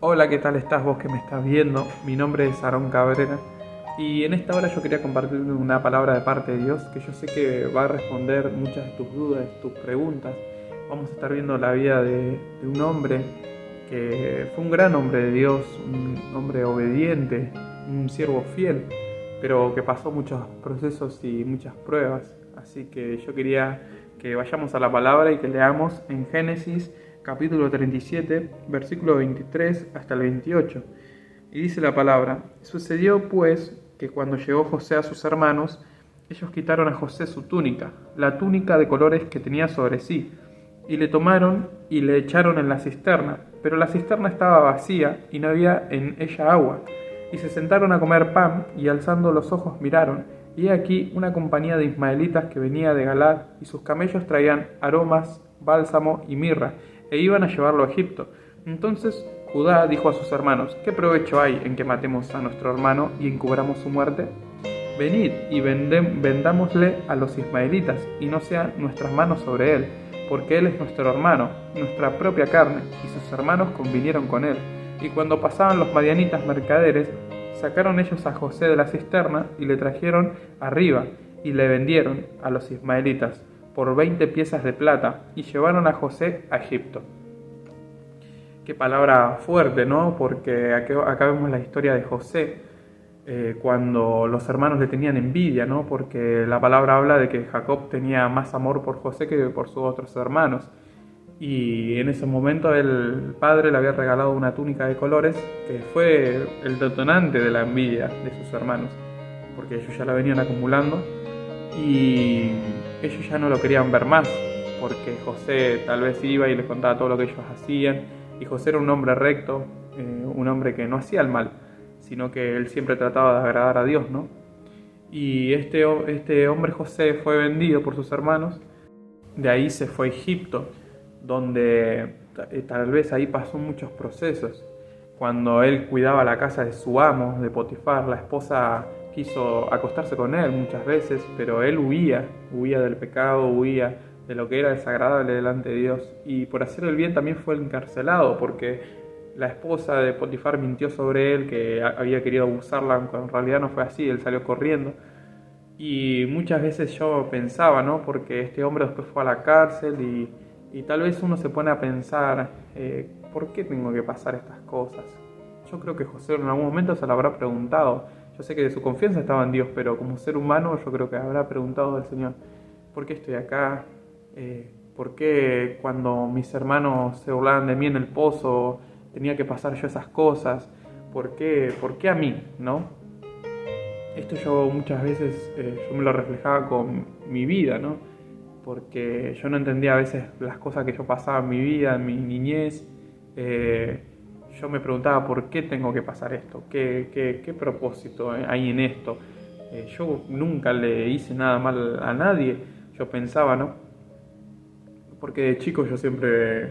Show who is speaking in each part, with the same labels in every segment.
Speaker 1: Hola, ¿qué tal estás vos que me estás viendo? Mi nombre es Aarón Cabrera y en esta hora yo quería compartir una palabra de parte de Dios que yo sé que va a responder muchas de tus dudas, tus preguntas. Vamos a estar viendo la vida de un hombre que fue un gran hombre de Dios, un hombre obediente, un siervo fiel, pero que pasó muchos procesos y muchas pruebas. Así que yo quería que vayamos a la palabra y que leamos en Génesis capítulo 37, versículo 23 hasta el 28. Y dice la palabra: sucedió pues que cuando llegó José a sus hermanos, ellos quitaron a José su túnica, la túnica de colores que tenía sobre sí, y le tomaron y le echaron en la cisterna, pero la cisterna estaba vacía y no había en ella agua. Y se sentaron a comer pan, y alzando los ojos miraron, y he aquí una compañía de ismaelitas que venía de Galad, y sus camellos traían aromas, bálsamo y mirra, e iban a llevarlo a Egipto. Entonces Judá dijo a sus hermanos: ¿qué provecho hay en que matemos a nuestro hermano y encubramos su muerte? Venid y vendámosle a los ismaelitas, y no sean nuestras manos sobre él, porque él es nuestro hermano, nuestra propia carne. Y sus hermanos convinieron con él. Y cuando pasaban los madianitas mercaderes, sacaron ellos a José de la cisterna y le trajeron arriba, y le vendieron a los ismaelitas por 20 piezas de plata, y llevaron a José a Egipto. Qué palabra fuerte, ¿no? Porque acá vemos la historia de José, cuando los hermanos le tenían envidia, ¿no? Porque la palabra habla de que Jacob tenía más amor por José que por sus otros hermanos. Y en ese momento el padre le había regalado una túnica de colores que fue el detonante de la envidia de sus hermanos, porque ellos ya la venían acumulando y ellos ya no lo querían ver más, porque José tal vez iba y les contaba todo lo que ellos hacían, y José era un hombre recto, un hombre que no hacía el mal, sino que él siempre trataba de agradar a Dios, ¿no? Y este hombre José fue vendido por sus hermanos, de ahí se fue a Egipto, donde tal vez ahí pasó muchos procesos. Cuando él cuidaba la casa de su amo, de Potifar, la esposa quiso acostarse con él muchas veces, pero él huía del pecado, huía de lo que era desagradable delante de Dios. Y por hacer el bien también fue encarcelado, porque la esposa de Potifar mintió sobre él, que había querido abusarla, aunque en realidad no fue así, él salió corriendo. Y muchas veces yo pensaba, ¿no? Porque este hombre después fue a la cárcel y tal vez uno se pone a pensar, ¿por qué tengo que pasar estas cosas? Yo creo que José en algún momento se lo habrá preguntado. Yo sé que su confianza estaba en Dios, pero como ser humano yo creo que habrá preguntado al Señor: ¿por qué estoy acá? ¿Por qué cuando mis hermanos se burlaban de mí en el pozo tenía que pasar yo esas cosas? ¿Por qué a mí? ¿No? Esto yo muchas veces yo me lo reflejaba con mi vida, ¿no? Porque yo no entendía a veces las cosas que yo pasaba en mi vida, en mi niñez. Yo me preguntaba por qué tengo que pasar esto, qué propósito hay en esto. Yo nunca le hice nada mal a nadie, yo pensaba, ¿no? Porque de chico yo siempre,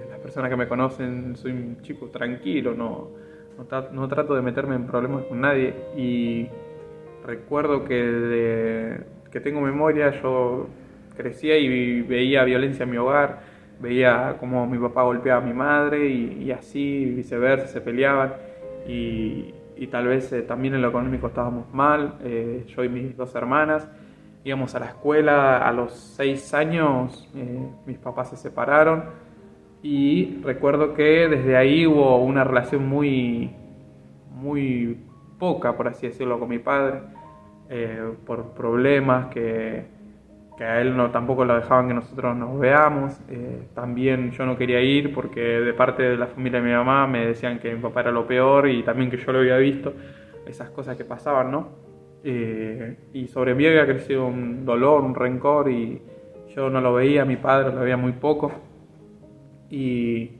Speaker 1: las personas que me conocen, soy un chico tranquilo, no trato de meterme en problemas con nadie. Y recuerdo que desde que tengo memoria yo crecía y veía violencia en mi hogar, veía cómo mi papá golpeaba a mi madre y así viceversa, se peleaban y tal vez también en lo económico estábamos mal, yo y mis dos hermanas. Íbamos a la escuela, a los 6 años mis papás se separaron y recuerdo que desde ahí hubo una relación muy poca, por así decirlo, con mi padre, por problemas que a él no, tampoco lo dejaban que nosotros nos veamos. También yo no quería ir porque de parte de la familia de mi mamá me decían que mi papá era lo peor y también que yo lo había visto, esas cosas que pasaban, ¿no? Y sobre mí había crecido un dolor, un rencor y yo no lo veía, mi padre lo veía muy poco y,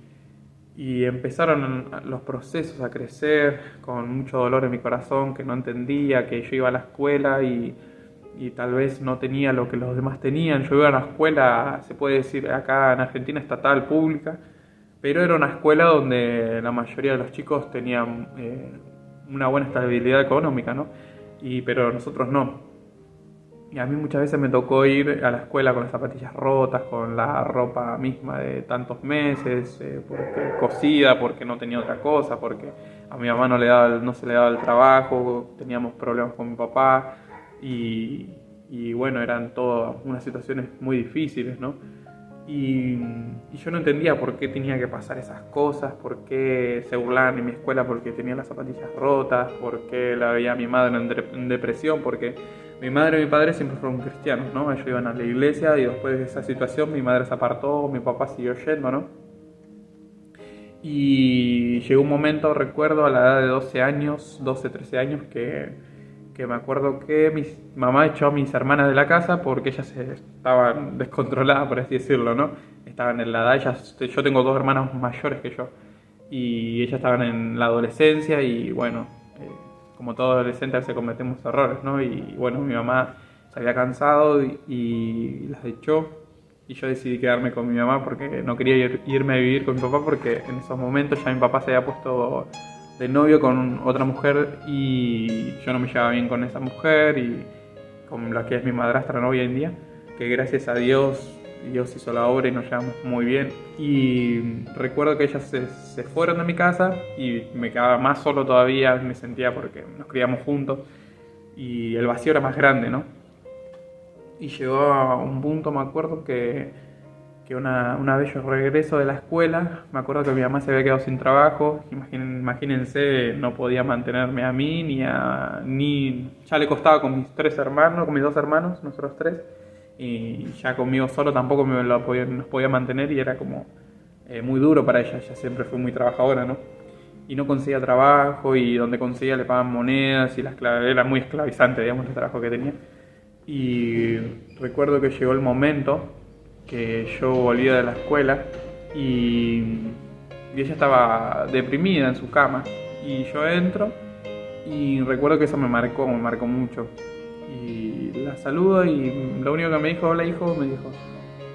Speaker 1: y empezaron los procesos a crecer con mucho dolor en mi corazón, que no entendía, que yo iba a la escuela y tal vez no tenía lo que los demás tenían. Yo iba a una escuela, se puede decir acá en Argentina, estatal, pública, pero era una escuela donde la mayoría de los chicos tenían una buena estabilidad económica, ¿no? Pero nosotros no. Y a mí muchas veces me tocó ir a la escuela con las zapatillas rotas, con la ropa misma de tantos meses, porque cosida, porque no tenía otra cosa, porque a mi mamá no se le daba el trabajo, teníamos problemas con mi papá y, y bueno, eran todas unas situaciones muy difíciles, ¿no? Y yo no entendía por qué tenía que pasar esas cosas, por qué se burlaban en mi escuela porque tenía las zapatillas rotas, por qué la veía a mi madre en depresión, porque mi madre y mi padre siempre fueron cristianos, ¿no? Ellos iban a la iglesia y después de esa situación mi madre se apartó, mi papá siguió yendo, ¿no? Y llegó un momento, recuerdo, a la edad de 12 años, 12, 13 años, que me acuerdo que mi mamá echó a mis hermanas de la casa porque ellas estaban descontroladas, por así decirlo, ¿no? Estaban en la edad, yo tengo dos hermanos mayores que yo, y ellas estaban en la adolescencia y bueno, como todo adolescente a veces cometemos errores, ¿no? Y bueno, mi mamá se había cansado y las echó y yo decidí quedarme con mi mamá porque no quería irme a vivir con mi papá porque en esos momentos ya mi papá se había puesto de novio con otra mujer y yo no me llevaba bien con esa mujer y con la que es mi madrastra, ¿no? Hoy en día, que gracias a Dios hizo la obra y nos llevamos muy bien. Y recuerdo que ellas se fueron de mi casa y me quedaba más solo todavía, me sentía porque nos criamos juntos y el vacío era más grande, ¿no? Y llegó a un punto, me acuerdo, que una vez yo regreso de la escuela, me acuerdo que mi mamá se había quedado sin trabajo, imagínense, no podía mantenerme a mí, ni ya le costaba con mis tres hermanos, con mis dos hermanos, nosotros tres, y ya conmigo solo tampoco nos podía mantener y era como muy duro para ella siempre fue muy trabajadora, ¿no? Y no conseguía trabajo y donde conseguía le pagaban monedas y era muy esclavizante, digamos, el trabajo que tenía. Y recuerdo que llegó el momento que yo volvía de la escuela y ella estaba deprimida en su cama. Y yo entro y recuerdo que eso me marcó mucho. Y la saludo y lo único que me dijo, hola hijo,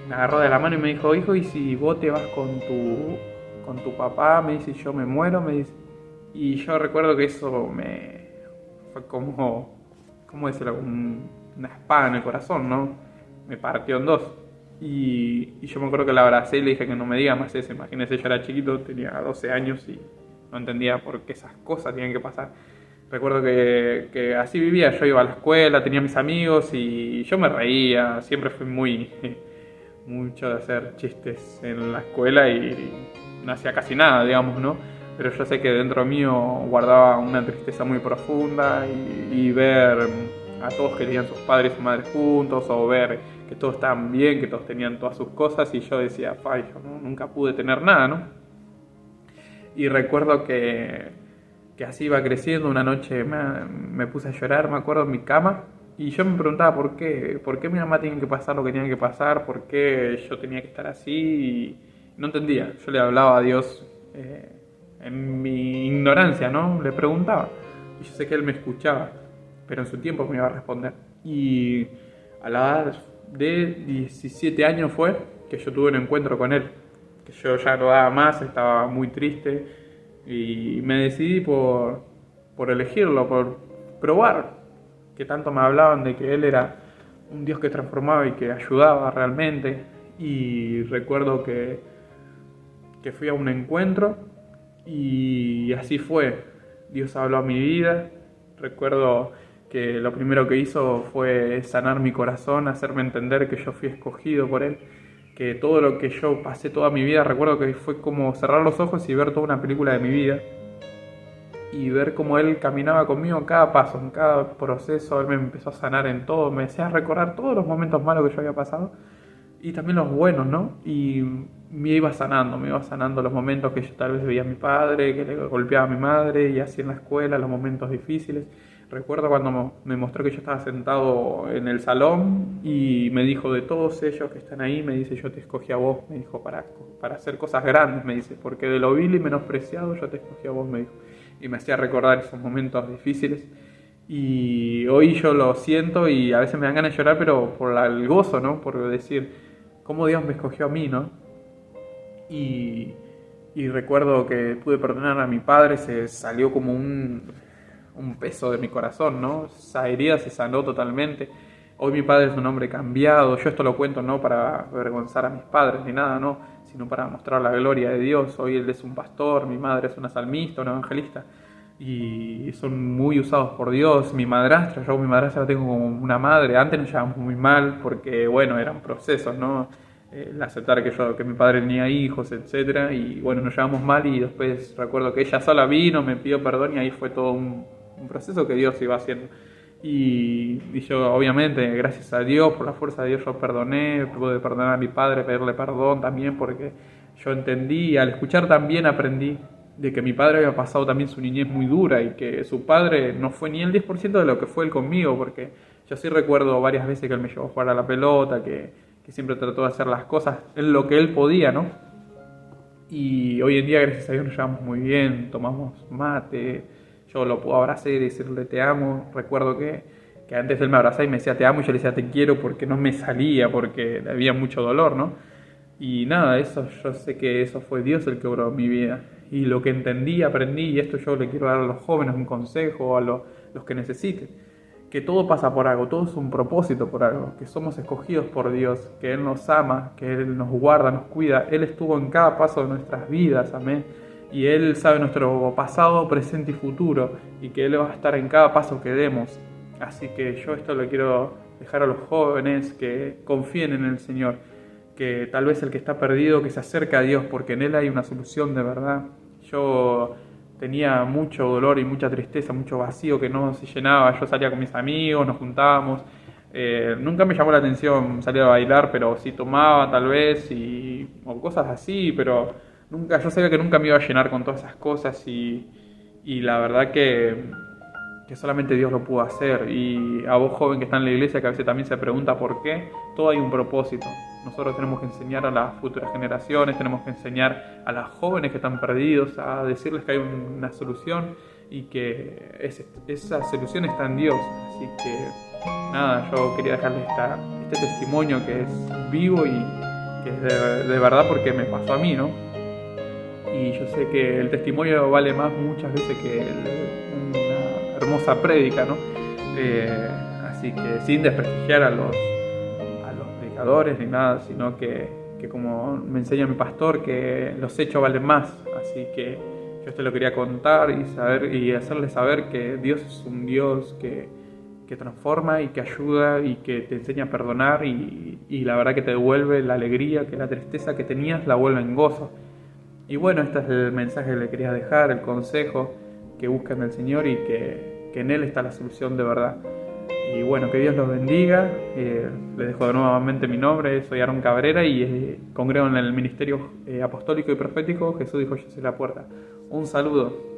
Speaker 1: me agarró de la mano y me dijo, hijo, ¿y si vos te vas con tu papá? Me dice, yo me muero, me dice. Y yo recuerdo que eso me fue como, ¿cómo decirlo? Una espada en el corazón, ¿no? Me partió en dos. Y yo me acuerdo que la abracé y le dije que no me diga más eso. Imagínense, yo era chiquito, tenía 12 años y no entendía por qué esas cosas tenían que pasar. Recuerdo que así vivía, yo iba a la escuela, tenía mis amigos y yo me reía, siempre fui mucho de hacer chistes en la escuela y no hacía casi nada, digamos, ¿no? Pero yo sé que dentro mío guardaba una tristeza muy profunda y ver a todos que tenían sus padres y sus madres juntos o ver que todos estaban bien, que todos tenían todas sus cosas y yo decía, yo nunca pude tener nada, ¿no? Y recuerdo que así iba creciendo, una noche me puse a llorar, me acuerdo, en mi cama y yo me preguntaba por qué mi mamá tenía que pasar lo que tenía que pasar, por qué yo tenía que estar así y no entendía. Yo le hablaba a Dios en mi ignorancia, ¿no? Le preguntaba y yo sé que Él me escuchaba, pero en su tiempo me iba a responder. Y a la edad de 17 años fue que yo tuve un encuentro con Él, que yo ya no daba más, estaba muy triste y me decidí por elegirlo, por probar, que tanto me hablaban de que Él era un Dios que transformaba y que ayudaba realmente. Y recuerdo que fui a un encuentro y así fue. Dios habló a mi vida. Recuerdo que lo primero que hizo fue sanar mi corazón, hacerme entender que yo fui escogido por Él, que todo lo que yo pasé toda mi vida, recuerdo que fue como cerrar los ojos y ver toda una película de mi vida y ver cómo Él caminaba conmigo en cada paso, en cada proceso. Él me empezó a sanar en todo, me hacía recordar todos los momentos malos que yo había pasado y también los buenos, ¿no? Y me iba sanando los momentos que yo tal vez veía a mi padre, que le golpeaba a mi madre y así en la escuela, los momentos difíciles. Recuerdo cuando me mostró que yo estaba sentado en el salón y me dijo, de todos ellos que están ahí, me dice, yo te escogí a vos, me dijo, para hacer cosas grandes, me dice, porque de lo vil y menospreciado yo te escogí a vos, me dijo. Y me hacía recordar esos momentos difíciles y hoy yo lo siento y a veces me dan ganas de llorar, pero por el gozo, ¿no? Por decir, cómo Dios me escogió a mí, ¿no? Y recuerdo que pude perdonar a mi padre, se salió como un peso de mi corazón, ¿no? Esa herida se sanó totalmente. Hoy mi padre es un hombre cambiado. Yo esto lo cuento no para avergonzar a mis padres ni nada, no, sino para mostrar la gloria de Dios. Hoy él es un pastor, mi madre es una salmista, una evangelista, y son muy usados por Dios. Mi madrastra, yo con mi madrastra la tengo como una madre. Antes nos llevamos muy mal porque, bueno, eran procesos, ¿no? El aceptar que mi padre tenía hijos, etcétera, y bueno, nos llevamos mal y después recuerdo que ella sola vino, me pidió perdón y ahí fue todo un proceso que Dios iba haciendo. Y yo, obviamente, gracias a Dios, por la fuerza de Dios, yo perdoné, pude perdonar a mi padre, pedirle perdón también, porque yo entendí, al escuchar también aprendí de que mi padre había pasado también su niñez muy dura y que su padre no fue ni el 10% de lo que fue él conmigo, porque yo sí recuerdo varias veces que él me llevó a jugar a la pelota, que siempre trató de hacer las cosas en lo que él podía, ¿no? Y hoy en día, gracias a Dios, nos llevamos muy bien, tomamos mate, yo lo puedo abrazar y decirle te amo. Recuerdo que antes él me abrazaba y me decía te amo y yo le decía te quiero porque no me salía, porque había mucho dolor, ¿no? Y nada, eso yo sé que eso fue Dios el que obró mi vida. Y lo que entendí, aprendí, y esto yo le quiero dar a los jóvenes un consejo, a los que necesiten, que todo pasa por algo, todo es un propósito por algo, que somos escogidos por Dios, que Él nos ama, que Él nos guarda, nos cuida, Él estuvo en cada paso de nuestras vidas, amén. Y Él sabe nuestro pasado, presente y futuro, y que Él va a estar en cada paso que demos. Así que yo esto lo quiero dejar a los jóvenes, que confíen en el Señor, que tal vez el que está perdido, que se acerque a Dios, porque en Él hay una solución de verdad. Yo tenía mucho dolor y mucha tristeza, mucho vacío que no se llenaba. Yo salía con mis amigos, nos juntábamos. Nunca me llamó la atención salir a bailar, pero sí tomaba tal vez o cosas así, pero nunca, yo sabía que nunca me iba a llenar con todas esas cosas y la verdad que solamente Dios lo pudo hacer. Y a vos, joven que está en la iglesia, que a veces también se pregunta por qué, todo hay un propósito. Nosotros tenemos que enseñar a las futuras generaciones, tenemos que enseñar a las jóvenes que están perdidos, a decirles que hay una solución y que esa solución está en Dios. Así que nada, yo quería dejarles este testimonio que es vivo y que es de verdad porque me pasó a mí, ¿no? Y yo sé que el testimonio vale más muchas veces que una hermosa prédica, ¿no? Así que sin desprestigiar a los predicadores ni nada, sino que como me enseña mi pastor, que los hechos valen más. Así que yo esto lo quería contar y hacerles saber que Dios es un Dios que transforma y que ayuda y que te enseña a perdonar y la verdad que te devuelve la alegría, que la tristeza que tenías la vuelve en gozo. Y bueno, este es el mensaje que le quería dejar, el consejo, que busquen al Señor y que en Él está la solución de verdad. Y bueno, que Dios los bendiga. Les dejo de nuevamente mi nombre, soy Aarón Cabrera y congrego en el Ministerio Apostólico y Profético Jesús dijo yo soy la puerta. Un saludo.